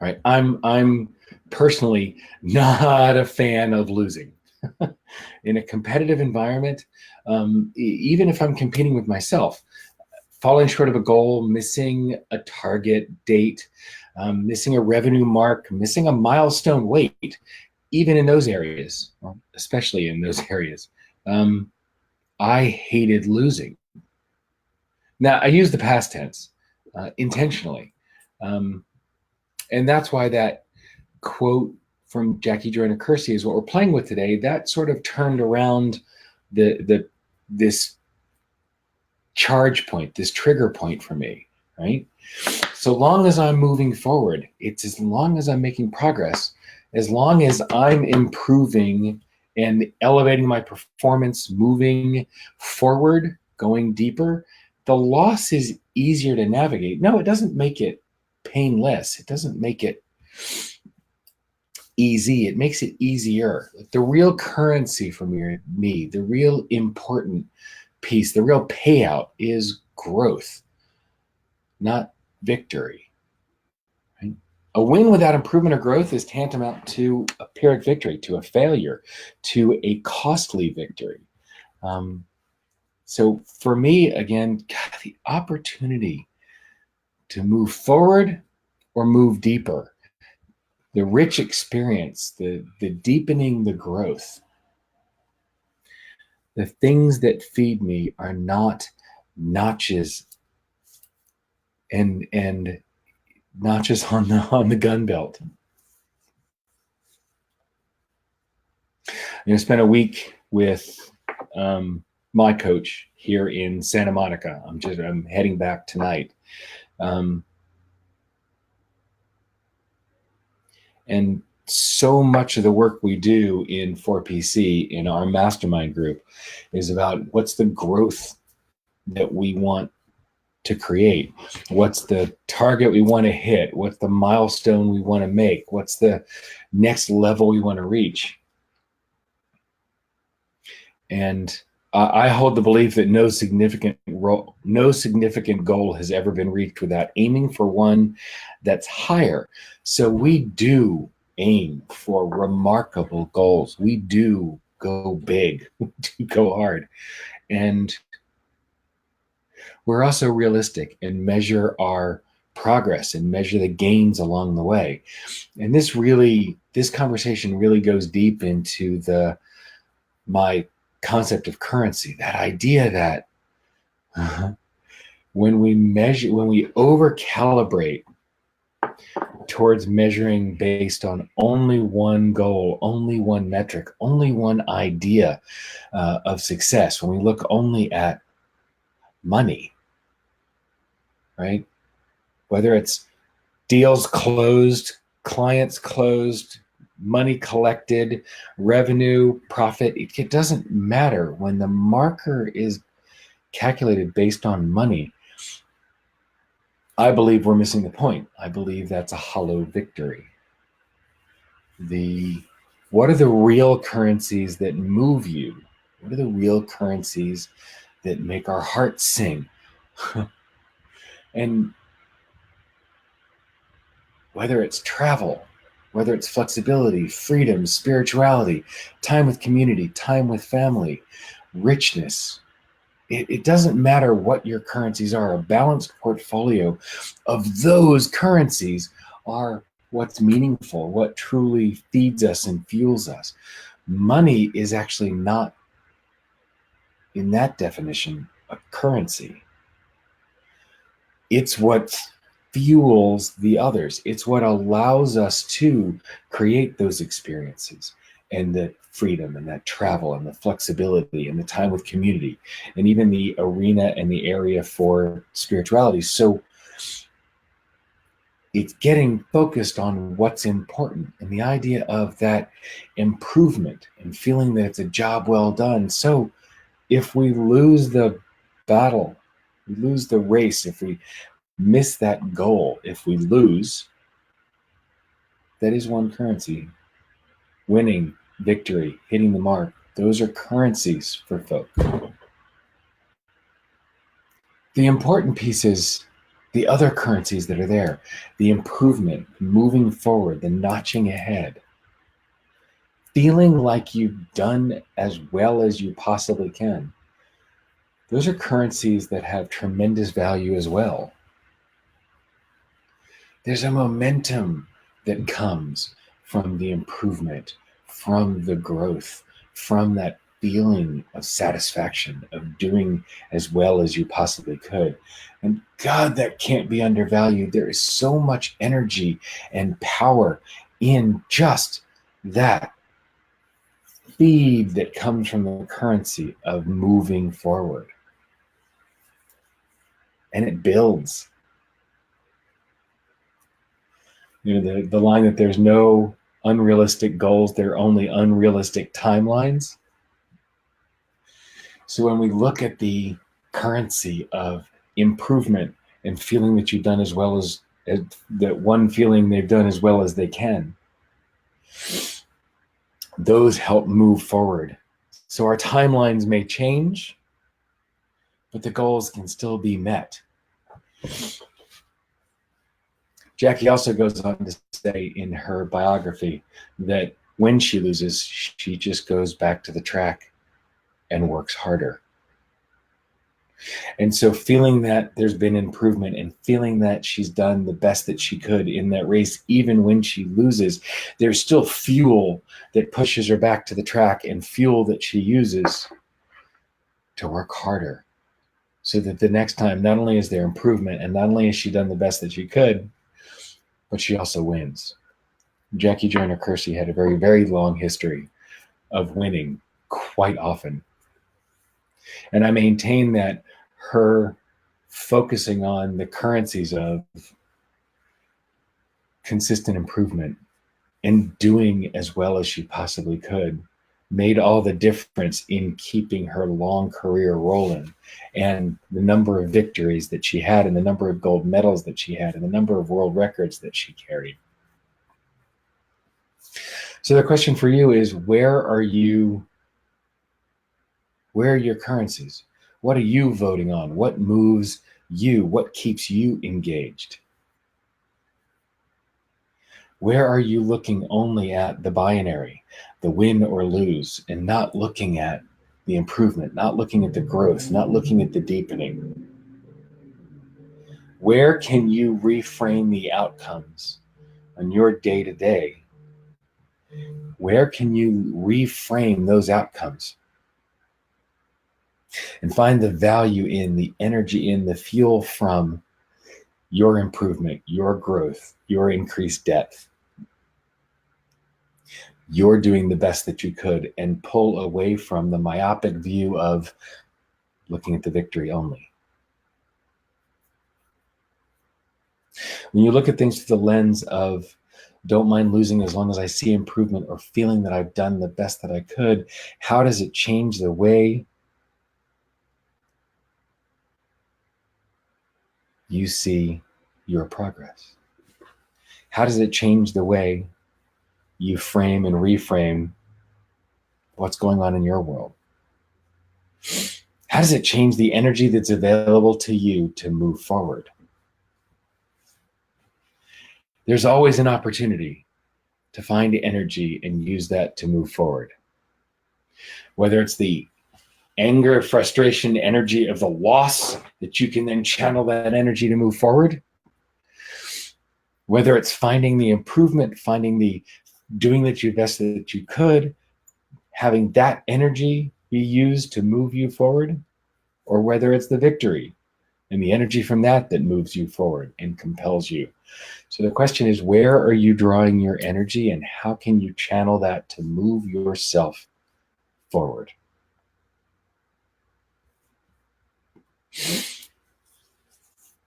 right? I'm personally not a fan of losing. In a competitive environment, even if I'm competing with myself, falling short of a goal, missing a target date, missing a revenue mark, missing a milestone weight, even in those areas, well, especially in those areas, um, I hated losing. Now, I use the past tense intentionally. Um, and that's why that quote from Jackie Joyner Kersee is what we're playing with today. That sort of turned around this charge point, this trigger point for me, right? So long as I'm moving forward, it's as long as I'm making progress, as long as I'm improving and elevating my performance, moving forward, going deeper, the loss is easier to navigate. No, it doesn't make it painless. It doesn't make it easy. It makes it easier. The real currency for me, the real important piece, the real payout is growth, not victory. Right? A win without improvement or growth is tantamount to a Pyrrhic victory, to a failure, to a costly victory. So for me, again, God, the opportunity to move forward or move deeper, the rich experience, the deepening, the growth, the things that feed me are not notches and notches on the gun belt. I'm going to spend a week with my coach here in Santa Monica. I'm heading back tonight. And so much of the work we do in 4PC in our mastermind group is about what's the growth that we want to create, what's the target we want to hit, what's the milestone we want to make, what's the next level we want to reach. And I hold the belief that no significant goal has ever been reached without aiming for one that's higher. So we do aim for remarkable goals. We do go big, we do go hard. And we're also realistic and measure our progress and measure the gains along the way. And this conversation really goes deep into my concept of currency, that idea that when we over calibrate towards measuring based on only one goal, only one metric, only one idea of success, when we look only at money, right? Whether it's deals closed, clients closed, money collected, revenue, profit, it doesn't matter. When the marker is calculated based on money, I believe we're missing the point. I believe that's a hollow victory. What are the real currencies that move you? What are the real currencies that make our hearts sing? And whether it's travel, whether it's flexibility, freedom, spirituality, time with community, time with family, richness, it doesn't matter what your currencies are. A balanced portfolio of those currencies are what's meaningful, what truly feeds us and fuels us. Money is actually not, in that definition, a currency. It's what fuels the others. It's what allows us to create those experiences and the freedom and that travel and the flexibility and the time with community and even the arena and the area for spirituality. So it's getting focused on what's important and the idea of that improvement and feeling that it's a job well done. So if we lose the battle, we lose the race, if we miss that goal, if we lose, that is one currency. Winning, victory, hitting the mark, those are currencies for folk. The important piece is the other currencies that are there, the improvement, moving forward, the notching ahead, feeling like you've done as well as you possibly can. Those are currencies that have tremendous value as well. There's a momentum that comes from the improvement, from the growth, from that feeling of satisfaction, of doing as well as you possibly could. And God, that can't be undervalued. There is so much energy and power in just that feed that comes from the currency of moving forward. And it builds. You know, the line that there's no unrealistic goals, there are only unrealistic timelines. So when we look at the currency of improvement and feeling that you've done as well as that one feeling they've done as well as they can, those help move forward. So our timelines may change, but the goals can still be met. Jackie also goes on to say in her biography that when she loses, she just goes back to the track and works harder. And so feeling that there's been improvement and feeling that she's done the best that she could in that race, even when she loses, there's still fuel that pushes her back to the track and fuel that she uses to work harder. So that the next time, not only is there improvement and not only has she done the best that she could, but she also wins. Jackie Joyner Kersee had a very, very long history of winning quite often. And I maintain that her focusing on the currencies of consistent improvement and doing as well as she possibly could made all the difference in keeping her long career rolling, and the number of victories that she had and the number of gold medals that she had and the number of world records that she carried. So the question for you is, where are your currencies? What are you voting on? What moves you? What keeps you engaged? Where are you looking only at the binary, the win or lose, and not looking at the improvement, not looking at the growth, not looking at the deepening? Where can you reframe the outcomes on your day-to-day? Where can you reframe those outcomes and find the value in, the energy in, the fuel from your improvement, your growth, your increased depth? You're doing the best that you could, and pull away from the myopic view of looking at the victory only. When you look at things through the lens of don't mind losing as long as I see improvement, or feeling that I've done the best that I could, how does it change the way you see your progress? How does it change the way you frame and reframe what's going on in your world? How does it change the energy that's available to you to move forward? There's always an opportunity to find energy and use that to move forward. Whether it's the anger, frustration, energy of the loss that you can then channel that energy to move forward. Whether it's finding the improvement, finding the doing that you best that you could, having that energy be used to move you forward, or whether it's the victory and the energy from that that moves you forward and compels you. So the question is, where are you drawing your energy, and how can you channel that to move yourself forward?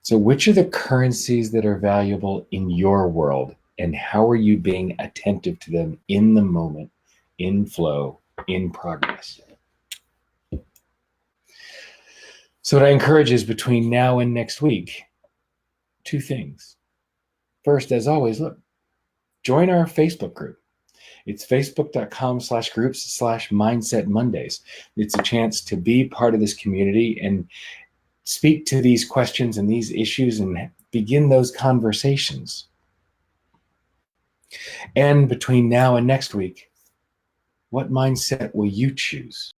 So which are the currencies that are valuable in your world, and how are you being attentive to them in the moment, in flow, in progress? So what I encourage is, between now and next week, 2 things. First, as always, look, join our Facebook group. It's facebook.com/groups/Mindset Mondays. It's a chance to be part of this community and speak to these questions and these issues and begin those conversations. And between now and next week, what mindset will you choose?